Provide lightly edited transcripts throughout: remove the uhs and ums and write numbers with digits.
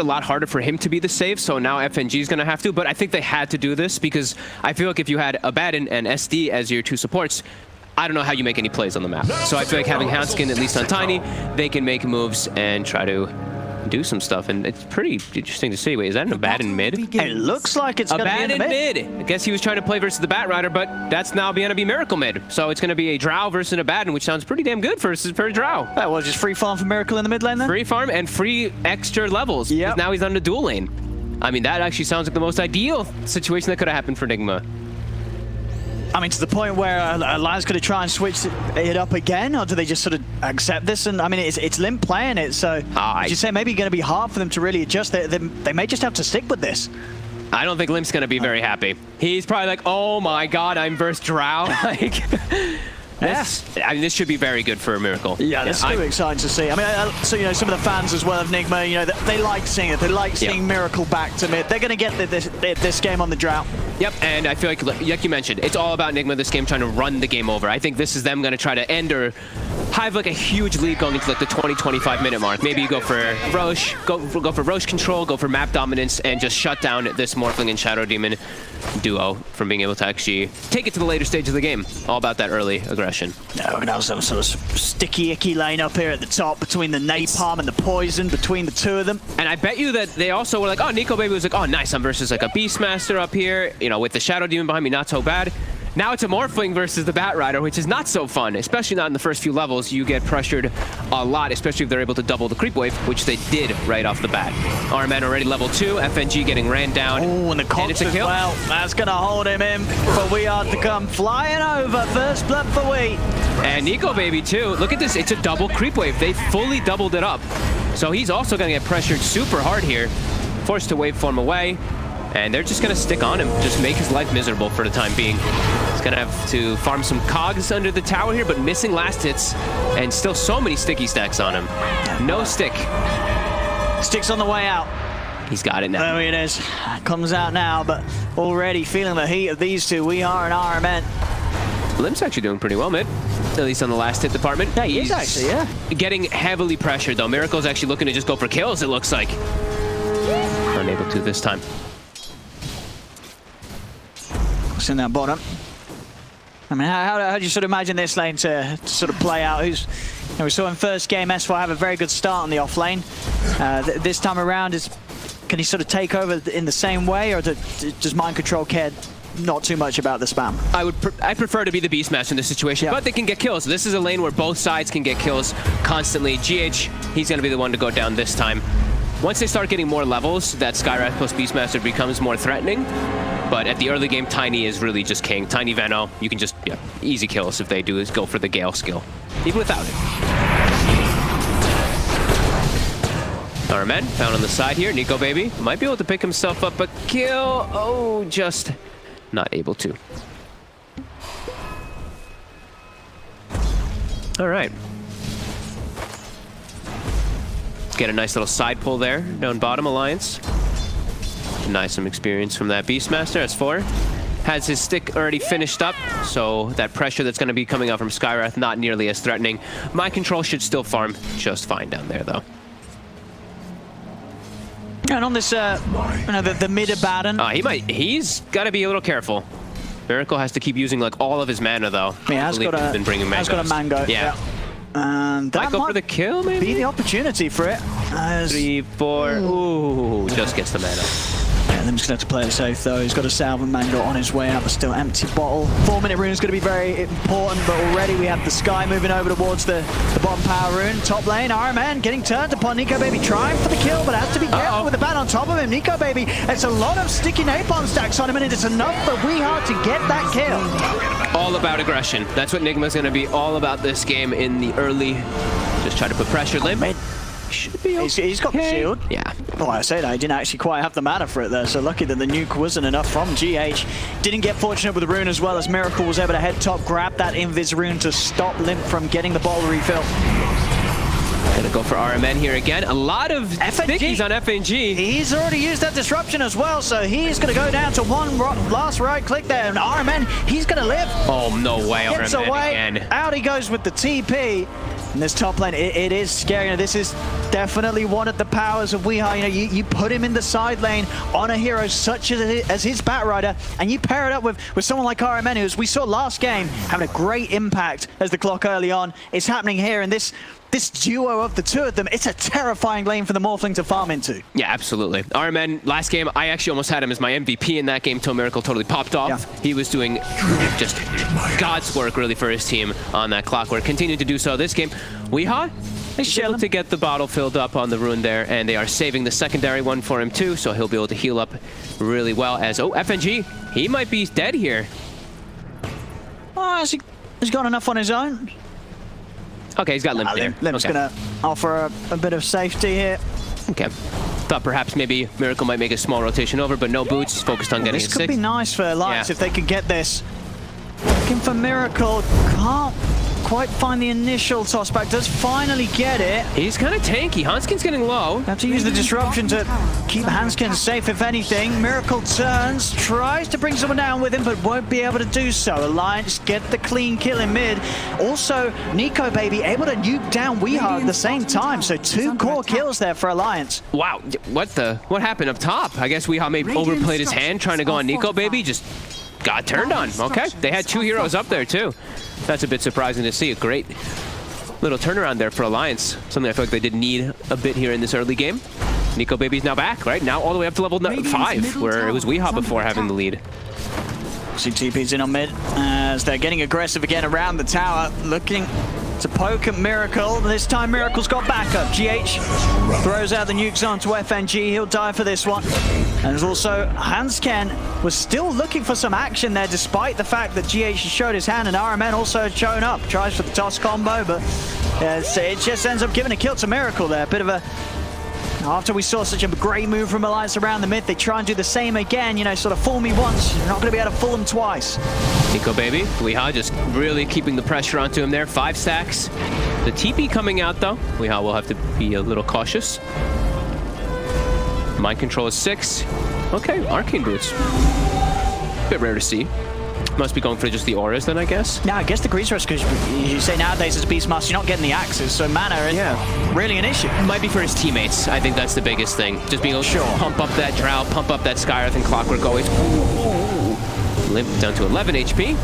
a lot harder for him to be the save, so now FNG is going to have to, but I think they had to do this because I feel like if you had Abaddon and SD as your two supports, I don't know how you make any plays on the map. So I feel like having Hanskin, at least on Tiny, they can make moves and try to do some stuff, and it's pretty interesting to see. Wait, is that an Abaddon mid? It looks like it's going to be in the mid. I guess he was trying to play versus the Bat Rider, but that's now going to be Miracle mid. So it's going to be a Drow versus an Abaddon, which sounds pretty damn good for a Drow. Well, just free farm for Miracle in the mid lane then? Free farm and free extra levels. Yeah. Now he's on the dual lane. I mean, that actually sounds like the most ideal situation that could have happened for NIGMA. I mean, to the point where Alliance could try and switch it up again, or do they just sort of accept this? And I mean, it's Limp playing it, so as you say, maybe going to be hard for them to really adjust. They may just have to stick with this. I don't think Limp's going to be very happy. He's probably like, oh my god, I'm versus Drow. Like, I mean, this should be very good for a Miracle. Yeah, that's so exciting to see. I mean, so you know, some of the fans as well of NIGMA, you know, they like seeing it. They like seeing Miracle back to mid. They're going to get this game on the drought. Yep, and I feel like you mentioned, it's all about NIGMA this game trying to run the game over. I think this is them going to try to end or have like a huge lead going into like the 20-25 minute mark. Maybe you go for Roche, go for Roche control, go for map dominance, and just shut down this Morphling and Shadow Demon duo from being able to actually take it to the later stage of the game. All about that early aggression. No, we're going to have some sort of sticky, icky lane up here at the top between the napalm and the poison between the two of them. And I bet you that they also were like, oh, Nikobaby was like, oh, nice, I'm versus like a Beastmaster up here, you know, with the Shadow Demon behind me, not so bad. Now it's a Morphling versus the Bat Rider, which is not so fun, especially not in the first few levels. You get pressured a lot, especially if they're able to double the creep wave, which they did right off the bat. Arman already level 2, FNG getting ran down. Oh, and the Cox as well. That's going to hold him in, but we are to come flying over. First blood for Wheat. And Nikobaby too. Look at this, it's a double creep wave. They fully doubled it up. So he's also going to get pressured super hard here. Forced to waveform away. And they're just going to stick on him, just make his life miserable for the time being. He's going to have to farm some cogs under the tower here, but missing last hits, and still so many sticky stacks on him. No stick. Stick's on the way out. He's got it now. There it is. Comes out now, but already feeling the heat of these two. We are an RMN. Limp's actually doing pretty well mid, at least on the last hit department. Yeah, he is actually, yeah. Getting heavily pressured, though. Miracle's actually looking to just go for kills, it looks like. Unable to this time. In that bottom. I mean, how do you sort of imagine this lane to sort of play out? You know, we saw in first game S4 have a very good start on the off lane. This time around, can he sort of take over in the same way, or does Mind Control care not too much about the spam? I prefer to be the Beastmaster in this situation, but they can get kills. This is a lane where both sides can get kills constantly. GH, he's going to be the one to go down this time. Once they start getting more levels, that Skywrath plus Beastmaster becomes more threatening. But at the early game, Tiny is really just king. Tiny Veno, you can just, easy kills if they do is go for the Gale skill, even without it. Armen found on the side here. Nikobaby might be able to pick himself up, but kill, oh, just not able to. All right. Get a nice little side pull there, down bottom Alliance. Nice, some experience from that Beastmaster. S4 has his stick already finished up, so that pressure that's going to be coming out from Skywrath not nearly as threatening. Mind Control should still farm just fine down there, though. And on this, you know, the mid Abaddon. He's got to be a little careful. Miracle has to keep using like all of his mana, though. He has got a mango. Yeah. And that might go for the kill, maybe? Be the opportunity for it. 3, 4. Ooh, just gets the mana. Yeah, Lim's going to have to play it safe, though. He's got a Salve and Mango on his way out, but still empty bottle. 4-minute rune is going to be very important, but already we have the Sky moving over towards the bottom power rune. Top lane, RMN getting turned upon. Nikobaby trying for the kill, but has to be careful with the bat on top of him. Nikobaby, it's a lot of sticky napalm stacks on him, and it's enough for Weehart to get that kill. All about aggression. That's what NIGMA's going to be all about this game in the early. Just try to put pressure. Lim should be okay. He's got the shield. Yeah. Well, I say that, he didn't actually quite have the mana for it there, so lucky that the nuke wasn't enough from GH. Didn't get fortunate with the rune as well, as Miracle was able to head top, grab that Invis rune to stop Limp from getting the bottle refill. Gonna go for RMN here again. A lot of stickies on FNG. He's already used that disruption as well, so he's gonna go down to one last right click there, and RMN, he's gonna live. Oh, no way, Gets RMN away. again. Out he goes with the TP. And this top lane, it is scary. You know, this is definitely one of the powers of Weehaw. You know, you put him in the side lane on a hero such as his Batrider, and you pair it up with someone like RMN, who, as we saw last game, having a great impact as the clock early on. It's happening here, and this duo of the two of them, it's a terrifying lane for the Morphling to farm into. Yeah, absolutely. RMN, last game, I actually almost had him as my MVP in that game till Miracle totally popped off. Yeah. He was doing just God's work, really, for his team on that Clockwork. Continued to do so this game. Weehaw is able to get the bottle filled up on the rune there, and they are saving the secondary one for him too, so he'll be able to heal up really well as, oh, FNG, he might be dead here. Oh, he's got enough on his own. Okay, he's got Limp there. Limp's okay. Gonna offer a bit of safety here. Okay. Thought perhaps maybe Miracle might make a small rotation over, but no boots, focused on getting his 6. This could be nice for Alliance if they could get this. Looking for Miracle, can't quite find the initial toss back, does finally get it. He's kind of tanky. Hanskin's getting low. Have to use the disruption to keep Hanskin safe, if anything. Miracle turns, tries to bring someone down with him, but won't be able to do so. Alliance get the clean kill in mid. Also, Nikobaby able to nuke down Weehaw at the same time, so 2 core kills there for Alliance. Wow, what happened up top? I guess Weehaw maybe overplayed his hand trying to go on Nikobaby, just got turned on. Okay, they had 2 heroes up there too. That's a bit surprising to see. A great little turnaround there for Alliance. Something I feel like they did need a bit here in this early game. Nikobaby's now back, right? Now all the way up to level 5, where it was Weehaw before having the lead. See TP's in on mid as they're getting aggressive again around the tower, looking to poke at Miracle. This time Miracle's got backup. GH throws out the nukes onto FNG. He'll die for this one. And there's also Hansken was still looking for some action there, despite the fact that GH showed his hand, and RMN also had shown up. Tries for the toss combo, but it just ends up giving a kill to Miracle there. Bit of a... After we saw such a great move from Alliance around the mid, they try and do the same again, you know, sort of fool me once, you're not going to be able to fool them twice. Nikobaby, Weehaw just really keeping the pressure onto him there. 5 stacks. The TP coming out though. Weehaw will have to be a little cautious. Mind control is 6. Okay, arcane boots. Bit rare to see. Must be going for just the auras then, I guess. Now, I guess the grease rush, because you say nowadays as Beastmaster, you're not getting the axes, so mana is really an issue. Might be for his teammates. I think that's the biggest thing. Just being able to pump up that Drow, pump up that Skyreth and Clockwork always. Limp down to 11 HP.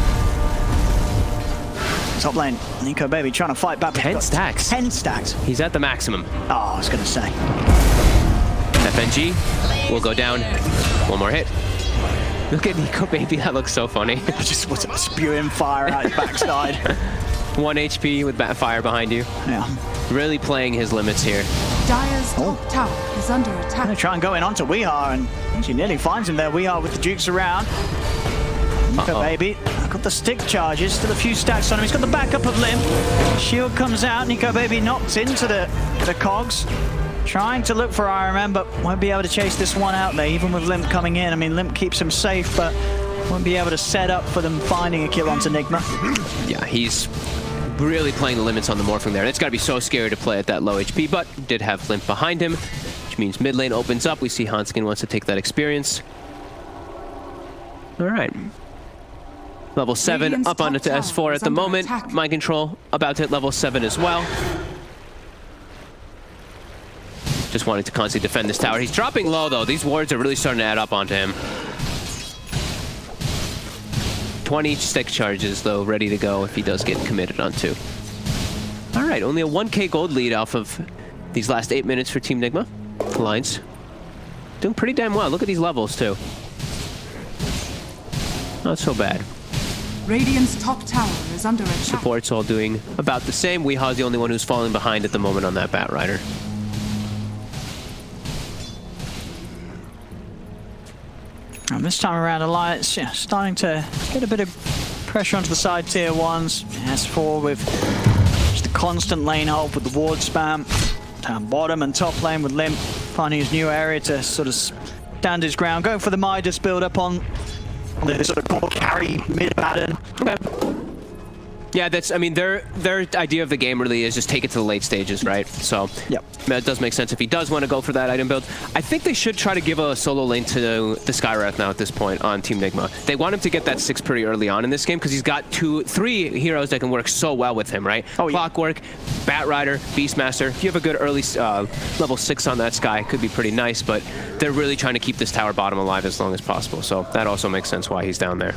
Top lane, Nikobaby trying to fight back. 10 stacks. 10 stacks. He's at the maximum. Oh, I was going to say. FNG will go down. One more hit. Look at Nikobaby, that looks so funny. Just spewing fire out his backside. 1 HP with fire behind you. Yeah. Really playing his limits here. Dire's top tower is under attack. Gonna try and go in onto Weehaw, and she nearly finds him there. Weehaw with the dukes around. Nikobaby got the stick charges, still a few stacks on him. He's got the backup of Limp. Shield comes out, Nikobaby knocks into the cogs. Trying to look for RMN, but won't be able to chase this one out there, even with Limp coming in. I mean, Limp keeps him safe, but won't be able to set up for them finding a kill onto NIGMA. Yeah, he's really playing the limits on the Morphling there. It's got to be so scary to play at that low HP, but did have Limp behind him, which means mid lane opens up. We see Hanskin wants to take that experience. All right. Level 7 up onto S4 at the moment. Mind control about to hit level 7 as well. Just wanting to constantly defend this tower. He's dropping low though. These wards are really starting to add up onto him. 20 stick charges though, ready to go if he does get committed onto. All right, only a 1k gold lead off of these last 8 minutes for Team NIGMA. Alliance doing pretty damn well. Look at these levels too. Not so bad. Radiant's top tower is under attack. Support's all doing about the same. Weehaw's the only one who's falling behind at the moment on that Batrider. And this time around, Alliance starting to get a bit of pressure onto the side tier 1s. S4 with just the constant lane hold with the ward spam. Down bottom and top lane with Limp finding his new area to sort of stand his ground. Going for the Midas build up on the sort of core carry mid pattern. Yeah, that's, I mean, their idea of the game really is just take it to the late stages, right? So yep. It does make sense if he does want to go for that item build. I think they should try to give a solo lane to the Skywrath now at this point on Team NIGMA. They want him to get that 6 pretty early on in this game because he's got 3 heroes that can work so well with him, right? Oh, yeah. Clockwork, Bat Rider, Beastmaster. If you have a good early level 6 on that Sky, it could be pretty nice, but they're really trying to keep this tower bottom alive as long as possible. So that also makes sense why he's down there.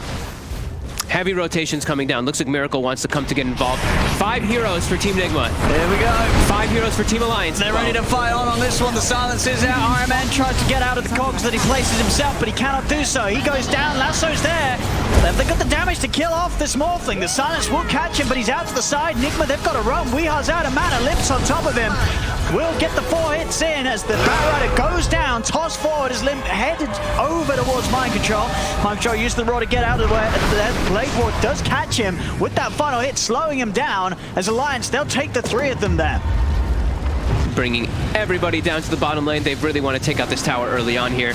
Heavy rotations coming down. Looks like Miracle wants to come to get involved. 5 heroes for Team NIGMA. There we go. 5 heroes for Team Alliance. They're ready to fight on this one. The silence is out. Iron Man tries to get out of the cogs that he places himself, but he cannot do so. He goes down. Lasso's there. They've got the damage to kill off this Morphling. The silence will catch him, but he's out to the side. NIGMA, they've got to run. Weehar's out of mana. Limp's on top of him. Will get the 4 hits in as the Bat Rider goes down. Toss forward as Limp headed over towards Mind Control. Mind Control used the Raw to get out of the way. The Blade Ward does catch him with that final hit, slowing him down. As Alliance, they'll take the 3 of them there. Bringing everybody down to the bottom lane. They really want to take out this tower early on here.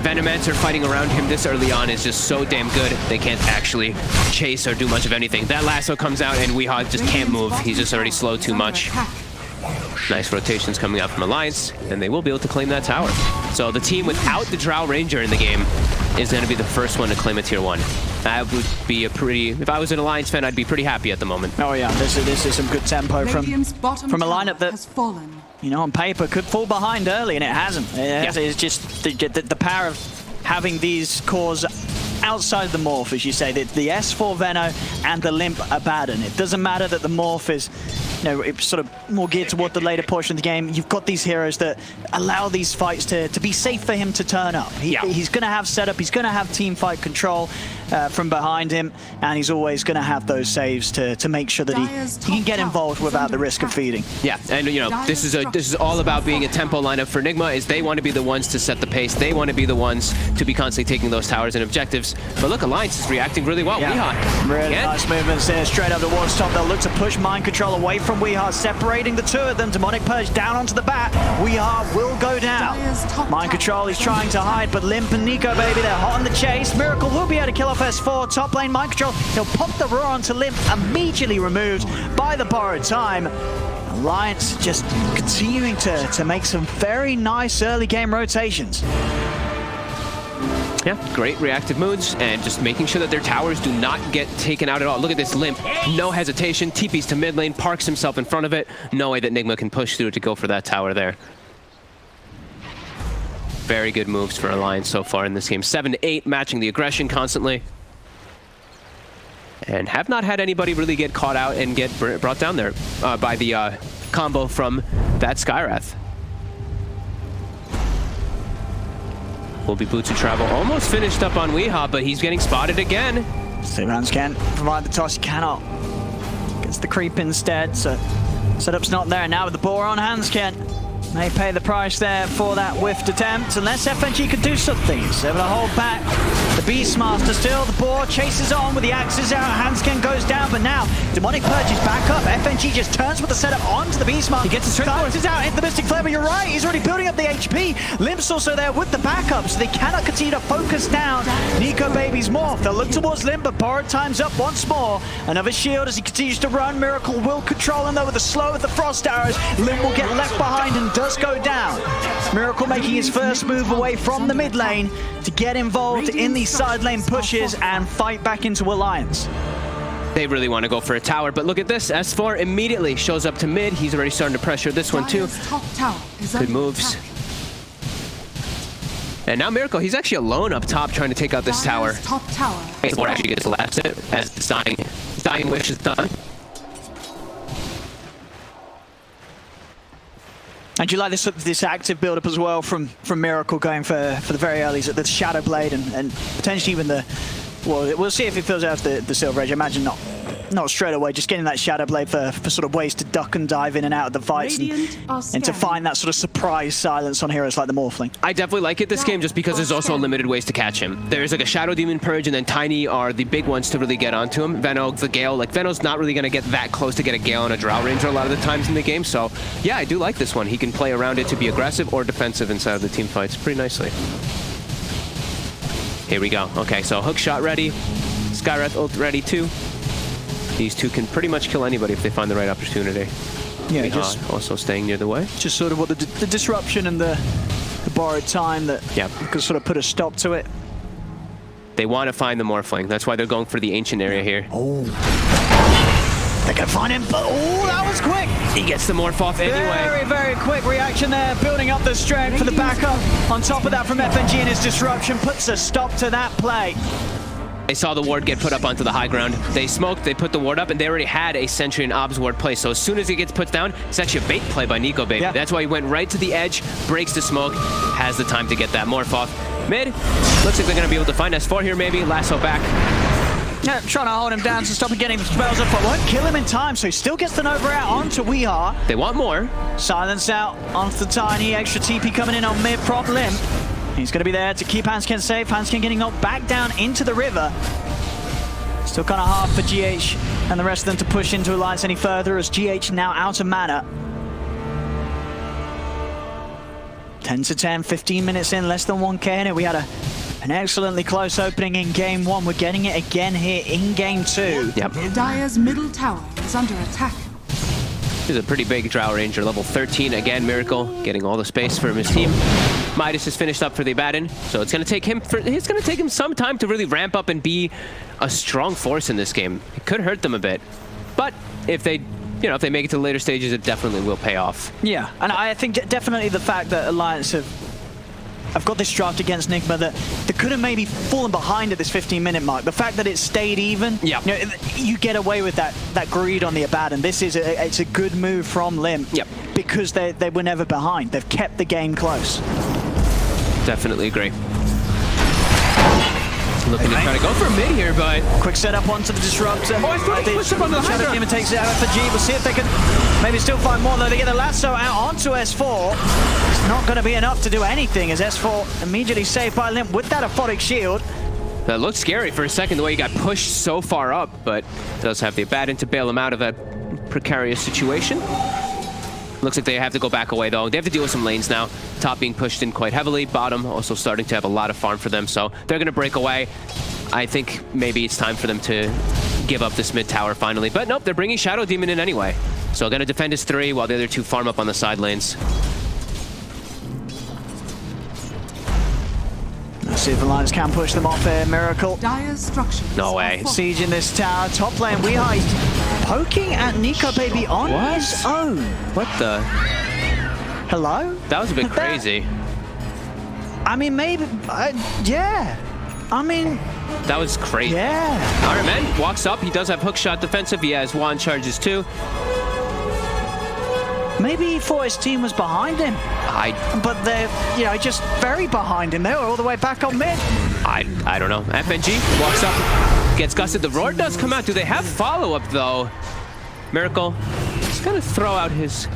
Venomancer fighting around him this early on is just so damn good. They can't actually chase or do much of anything. That lasso comes out and Weehaw just can't move. He's just already slowed too much. Nice rotations coming out from Alliance, and they will be able to claim that tower. So the team without the Drow Ranger in the game is going to be the first one to claim a tier 1. That would be a pretty... If I was an Alliance fan, I'd be pretty happy at the moment. Oh yeah, this is some good tempo from a lineup that, you know, on paper could fall behind early, and it hasn't. It's just the power of having these cores outside the Morph, as you say, the S4 Veno and the Limp Abaddon. It doesn't matter that the Morph is, you know, it's sort of more geared toward the later portion of the game. You've got these heroes that allow these fights to be safe for him to turn up. He's going to have setup, he's going to have team fight control from behind him, and he's always going to have those saves to make sure that he can get involved without the risk of feeding. Yeah, and you know, this is all about being a tempo lineup for NIGMA. Is they want to be the ones to set the pace. They want to be the ones to be constantly taking those towers and objectives. But look, Alliance is reacting really well. Weehaw. Really nice movements there, straight up towards top. They'll look to push Mind Control away from Weehaw, separating the 2 of them. Demonic Purge down onto the bat. Weehaw will go down. Mind Control is trying to hide, but Limp and Nikobaby, they're hot on the chase. Miracle will be able to kill off S4. Top lane, Mind Control, he'll pop the roar onto Limp, immediately removed by the borrowed time. Alliance just continuing to make some very nice early game rotations. Yeah, great reactive moves and just making sure that their towers do not get taken out at all. Look at this Limp, no hesitation, TPs to mid lane, parks himself in front of it. No way that NIGMA can push through to go for that tower there. Very good moves for Alliance so far in this game. 7-8, matching the aggression constantly. And have not had anybody really get caught out and get brought down there by the combo from that Skywrath. Will be Boots of Travel almost finished up on Weehaw, but he's getting spotted again. Steelhands can't provide the toss, he cannot. Gets the creep instead, so setup's not there. Now with the boar on hands, Ken may pay the price there for that whiffed attempt, unless FNG could do something. He's able to hold back. The Beastmaster still, the boar chases on with the axes out. Hansken goes down, but now Demonic Purge is back up. FNG just turns with the setup onto the Beastmaster. He gets his Silence is out into the Mystic Flare, but you're right, he's already building up the HP. Limp's also there with the backup, so they cannot continue to focus down Nikobaby's Morph. They'll look towards Limp, but borrowed time's up once more. Another shield as he continues to run. Miracle will control him though with the slow of the Frost Arrows. Limp will get left behind and does go down. Miracle making his first move away from the mid lane to get involved in these side lane pushes and fight back into Alliance. They really want to go for a tower, but look at this. S4 immediately shows up to mid. He's already starting to pressure this one too. Good moves. And now Miracle, he's actually alone up top trying to take out this tower. S4 actually gets last it as his dying wish is done. And do you like this active build-up as well from Miracle going for the very earlies at the Shadow Blade and potentially even the... Well, we'll see if he fills out the Silver Edge. I imagine not straight away, just getting that Shadow Blade for sort of ways to duck and dive in and out of the fights and to find that sort of surprise silence on heroes like the Morphling. I definitely like it this game just because there's also limited ways to catch him. There's like a Shadow Demon Purge and then Tiny are the big ones to really get onto him. Veno, the Gale, like Veno's not really going to get that close to get a Gale and a Drow Ranger a lot of the times in the game. So yeah, I do like this one. He can play around it to be aggressive or defensive inside of the team fights pretty nicely. Here we go. Okay, so hook shot ready. Skywrath ult ready too. These two can pretty much kill anybody if they find the right opportunity. Yeah, just also staying near the way. Just sort of what the disruption and the borrowed time that could sort of put a stop to it. They want to find the Morphling. That's why they're going for the ancient area here. Oh. They can find him, but oh, that was quick. He gets the morph off anyway. Very, very quick reaction there, building up the strength for the backup. On top of that from FNG and his disruption puts a stop to that play. They saw the ward get put up onto the high ground. They smoked, they put the ward up, and they already had a Sentry and Obs ward play. So as soon as it gets put down, it's actually a bait play by Nikobaby. Yeah. That's why he went right to the edge, breaks the smoke, has the time to get that morph off. Mid, looks like they're going to be able to find S4 here maybe. Lasso back. Yeah, trying to hold him down to stop him getting the spells up, but won't kill him in time, so he still gets the Nova out onto Weehaw. They want more. Silence out onto the Tiny, extra TP coming in on mid, prop Limp. He's going to be there to keep Hanskin safe. Hanskin getting knocked back down into the river. Still kind of hard for GH and the rest of them to push into Alliance any further as GH now out of mana. 10 to 10, 15 minutes in, less than 1k in it. We had an excellently close opening in game 1. We're getting it again here in game 2. Yep. Dire's middle tower is under attack. This is a pretty big Drow Ranger, level 13. Again, Miracle getting all the space from his team. Midas is finished up for the Abaddon, so it's going to take him some time to really ramp up and be a strong force in this game. It could hurt them a bit, but if they make it to the later stages, it definitely will pay off. Yeah, and I think definitely the fact that Alliance have got this draft against NIGMA that they could have maybe fallen behind at this 15-minute mark. The fact that it stayed even, you get away with that greed on the Abaddon. This is it's a good move from Limp because they were never behind. They've kept the game close. Definitely agree. Looking to try to go for a mid here, but quick setup onto the disruptor. Oh, I think push up on the Shadow Demon takes it out of FNG. We'll see if they can maybe still find more, though. They get the lasso out onto S4. It's not going to be enough to do anything as S4 immediately saved by Limp with that aphotic shield. That looked scary for a second, the way he got pushed so far up, but does have the Abaddon to bail him out of a precarious situation. Looks like they have to go back away, though. They have to deal with some lanes now. Top being pushed in quite heavily. Bottom also starting to have a lot of farm for them, so they're going to break away. I think maybe it's time for them to give up this mid tower finally. But nope, they're bringing Shadow Demon in anyway. So going to defend his 3 while the other 2 farm up on the side lanes. Let's see if Alliance can push them off here. Miracle. Dire's structures. No way. Siege in this tower. Top lane, Weehaw poking at Nikobaby on his own. What the? Hello? That was a bit crazy. I mean, maybe, yeah. I mean... That was crazy. Yeah. Iron Man walks up. He does have hookshot defensive. He has wand charges too. Maybe he thought his team was behind him. But they're, just very behind him. They were all the way back on mid. I don't know. FNG walks up, gets gusted. The roar does come out. Do they have follow-up, though? Miracle, he's going to throw out his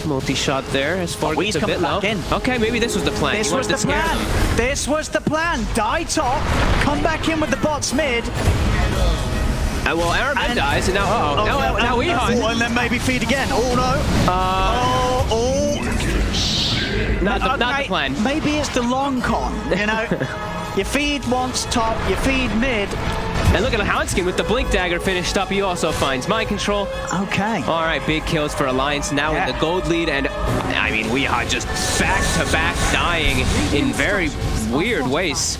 multi-shot there. As far as a bit low. Okay, maybe this was the plan. This was the plan. This was the plan. Die top, come back in with the bots mid. Well, Aaron dies, and now, now Weehaw. And then maybe feed again. Oh, no. Not the plan. Maybe it's the long con, You feed once top, you feed mid. And look at Hanskin with the Blink Dagger finished up. He also finds Mind Control. Okay. All right, big kills for Alliance now in the gold lead. And, I mean, Weehaw just back-to-back dying in very weird ways.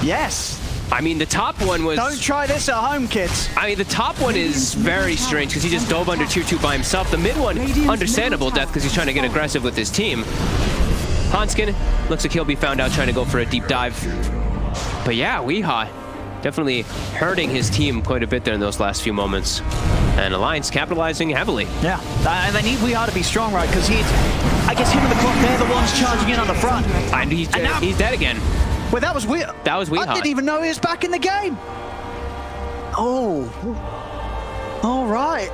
Yes. I mean, the top one was... Don't try this at home, kids. I mean, the top one is very strange because he just dove under tier 2 by himself. The mid one, understandable death because he's trying to get aggressive with his team. Hanskin looks like he'll be found out trying to go for a deep dive. But yeah, Weehaw definitely hurting his team quite a bit there in those last few moments. And Alliance capitalizing heavily. Yeah, and they need Weehaw to be strong, right? Because I guess him and the clock, they're the ones charging in on the front. And he's dead again. Well, that was weird. That was Weehaw. I didn't even know he was back in the game. Oh. All right.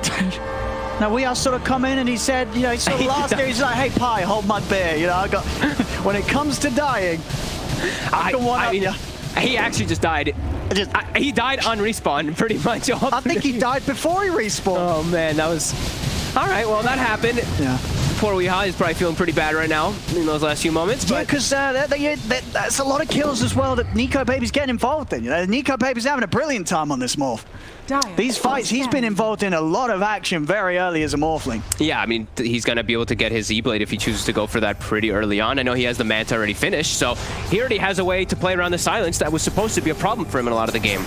Now, Weehaw sort of come in and he said, he sort of last game, he's like, hey, Pi, hold my beer. I got, when it comes to dying, he actually just died. He died on respawn, pretty much. I think he died before he respawned. Oh, man, that was... All right, well, that happened. Yeah. Poor Weehaw is probably feeling pretty bad right now in those last few moments. Yeah, But because that's a lot of kills as well that Nikobaby's getting involved in. You know, Nikobaby's having a brilliant time on this morph. These fights, he's been involved in a lot of action very early as a Morphling. yeah, I mean, he's going to be able to get his E-Blade if he chooses to go for that pretty early on. I know he has the Manta already finished, so he already has a way to play around the silence that was supposed to be a problem for him in a lot of the game.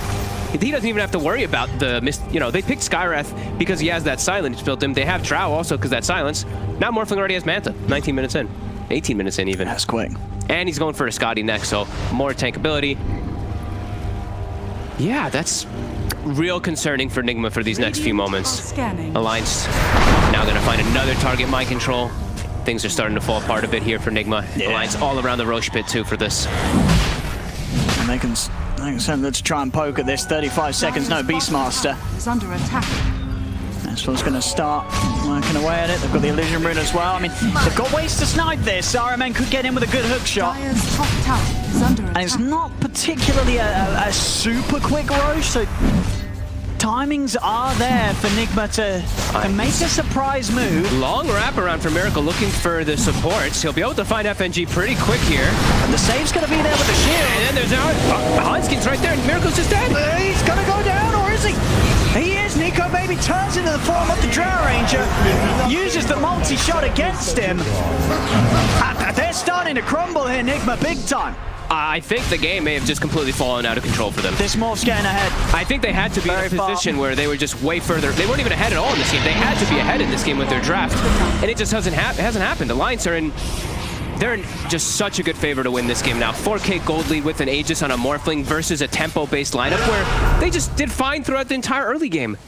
He doesn't even have to worry about the you know, they picked Skywrath because he has that silence built in. They have Trow also because that silence. Now Morphling already has Manta, 19 minutes in. 18 minutes in even. That's quick. And he's going for a Scotty next, so more tankability. Yeah, that's real concerning for NIGMA for these next few moments. Alliance now going to find another target mind control. Things are starting to fall apart a bit here for NIGMA. Yeah. Alliance all around the Roche pit too for this. And they can send them to try and poke at this. 35 seconds, no Beastmaster. Is under attack. That's what's going to start working away at it. They've got the Illusion Rune as well. I mean, they've got ways to snipe this. RMN could get in with a good hook shot. Dire's top tower is under attack. And it's not particularly a super quick Roche, so timings are there for NIGMA to make a surprise move. Long wraparound for Miracle looking for the supports. He'll be able to find FNG pretty quick here. And the save's going to be there with the shield. And then there's Hanskin's right there and Miracle's just dead. He's going to go down, or is he? He is. Nikobaby turns into the form of the Drow Ranger, uses the multi-shot against him. They're starting to crumble here, NIGMA, big time. I think the game may have just completely fallen out of control for them. This morph's getting ahead. I think they had to be Very in a position where they were just way further. They weren't even ahead at all in this game. They had to be ahead in this game with their draft, and it just hasn't happened. Alliance are in. They're in just such a good favor to win this game now. 4K gold lead with an Aegis on a Morphling versus a tempo-based lineup where they just did fine throughout the entire early game.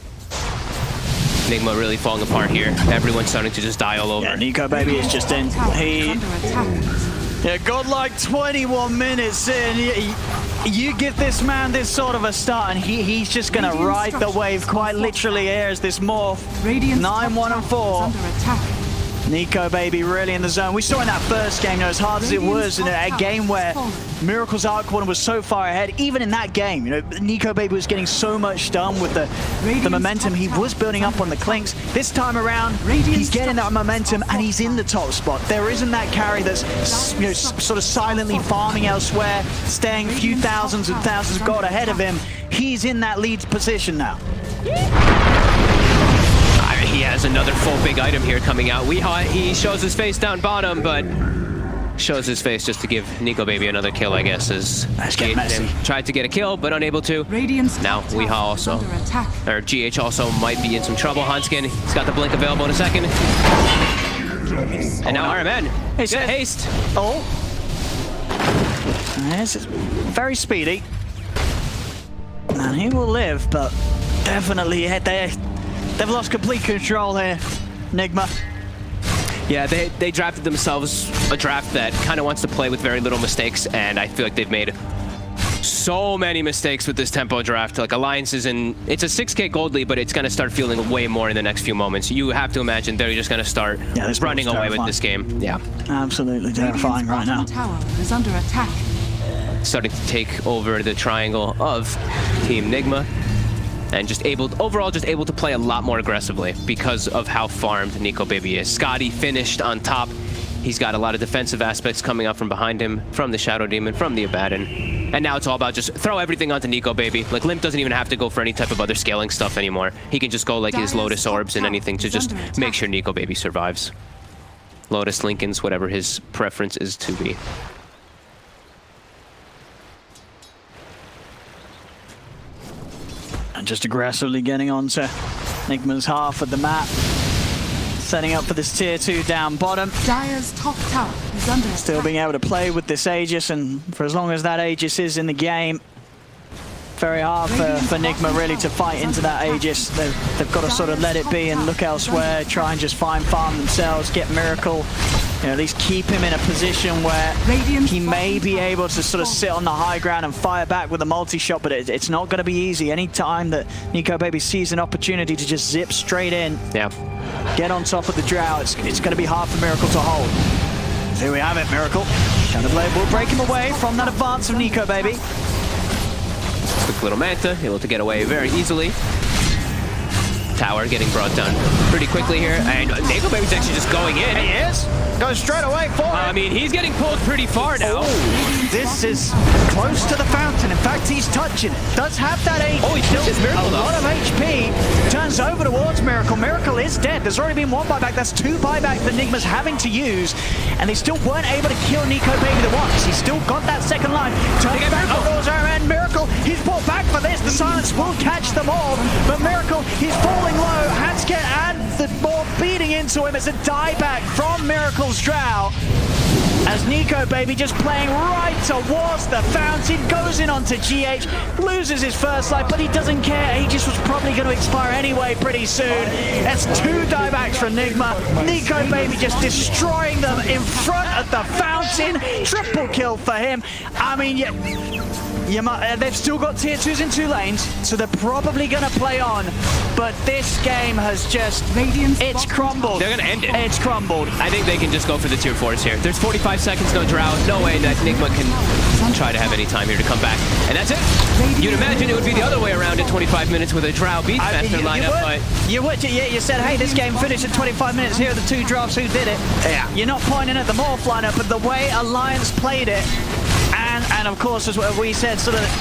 NIGMA really falling apart here. Everyone's starting to just die all over. Yeah, Nikobaby is just in. Yeah, godlike 21 minutes in. You give this man this sort of a start, and he's just going to ride the wave quite literally here as this morph. 9-1 and 4. Nikobaby really in the zone. We saw in that first game, you know, as hard as it was in a game where Miracle's Arc Corner was so far ahead, even in that game, you know, Nikobaby was getting so much done with the momentum he was building up on the clinks. This time around, he's getting that momentum and he's in the top spot. There isn't that carry that's, you know, sort of silently farming elsewhere, staying a few thousands and thousands of gold ahead of him. He's in that lead position now. He has another full big item here coming out. He shows his face down bottom, but shows his face just to give Nikobaby another kill, I guess, as him tried to get a kill, but unable to. Now Weehaw also, or GH also might be in some trouble. Hanskin, he's got the blink available in a second. And now RMN, It's good haste. Oh. This is very speedy. And he will live, but definitely they've lost complete control here, NIGMA. Yeah, they drafted themselves a draft that kind of wants to play with very little mistakes, and I feel like they've made so many mistakes with this tempo draft. Like Alliance is in, it's a 6K gold lead, but it's going to start feeling way more in the next few moments. You have to imagine they're just going to start running away with this game. Yeah, absolutely terrifying right now. Tower is under attack. Starting to take over the triangle of Team NIGMA. And just overall able to play a lot more aggressively because of how farmed Nikobaby is. Scotty finished on top. He's got a lot of defensive aspects coming up from behind him, from the Shadow Demon, from the Abaddon. And now it's all about just throw everything onto Nikobaby. Like, Limp doesn't even have to go for any type of other scaling stuff anymore. He can just go like his Lotus Orbs and anything to just make sure Nikobaby survives. Lotus, Lincolns, whatever his preference is to be. And just aggressively getting onto NIGMA's half of the map. Setting up for this tier 2 down bottom. Dire's top tower is under attack. Still being able to play with this Aegis, and for as long as that Aegis is in the game, very hard for NIGMA really to fight into that Aegis. They've got to sort of let it be and look elsewhere, try and just farm themselves, get Miracle, you know, at least keep him in a position where he may be able to sort of sit on the high ground and fire back with a multi-shot, but it's not going to be easy. Any time that Nikobaby sees an opportunity to just zip straight in, get on top of the Drow, it's going to be hard for Miracle to hold. So here we have it, Miracle. Shadowblade will break him away from that advance of Nikobaby. Quick little Manta, able to get away very easily. tower getting brought down pretty quickly here. And Nikobaby's actually just going in. He is. Goes straight away for it. I mean, he's getting pulled pretty far now. This is close to the fountain. In fact, he's touching it. Does have that HP. Oh, he touches Miracle a though. lot of HP. Turns over towards Miracle. Miracle is dead. There's already been one buyback. That's 2 buybacks that NIGMA's having to use. And they still weren't able to kill Nikobaby the once. He's still got that second line. Turns back towards our end. Miracle, he's brought back for this. The silence will catch them all. But Miracle, he's falling low. Hatsket and the ball beating into him. It's a dieback from Miracle's Drow. As Nikobaby just playing right towards the fountain, goes in onto GH, loses his first life, but he doesn't care. Aegis was probably going to expire anyway pretty soon. That's 2 diebacks from NIGMA. Nikobaby just destroying them in front of the fountain. Triple kill for him. I mean, they've still got tier 2s in 2 lanes, so they're probably going to play on. But this game has just, it's crumbled. They're going to end it. It's crumbled. I think they can just go for the tier 4s here. There's 45 seconds, no Drow. No way that NIGMA can try to have any time here to come back. And that's it. You'd imagine it would be the other way around at 25 minutes with a Drow Beastmaster lineup, but... You said, hey, this game finished at 25 minutes. Here are the 2 drafts. Who did it? Yeah. You're not pointing at the Morph lineup, but the way Alliance played it, and of course, as we said, sort of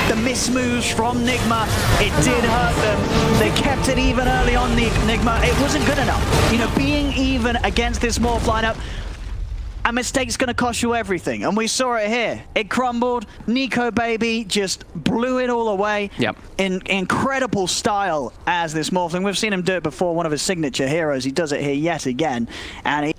the mismoves from NIGMA, it did hurt them. They kept it even early on, NIGMA. It wasn't good enough. You know, being even against this Morph lineup, a mistake's going to cost you everything. And we saw it here. It crumbled. Nikobaby just blew it all away in incredible style as this Morphling. We've seen him do it before, one of his signature heroes. He does it here yet again. And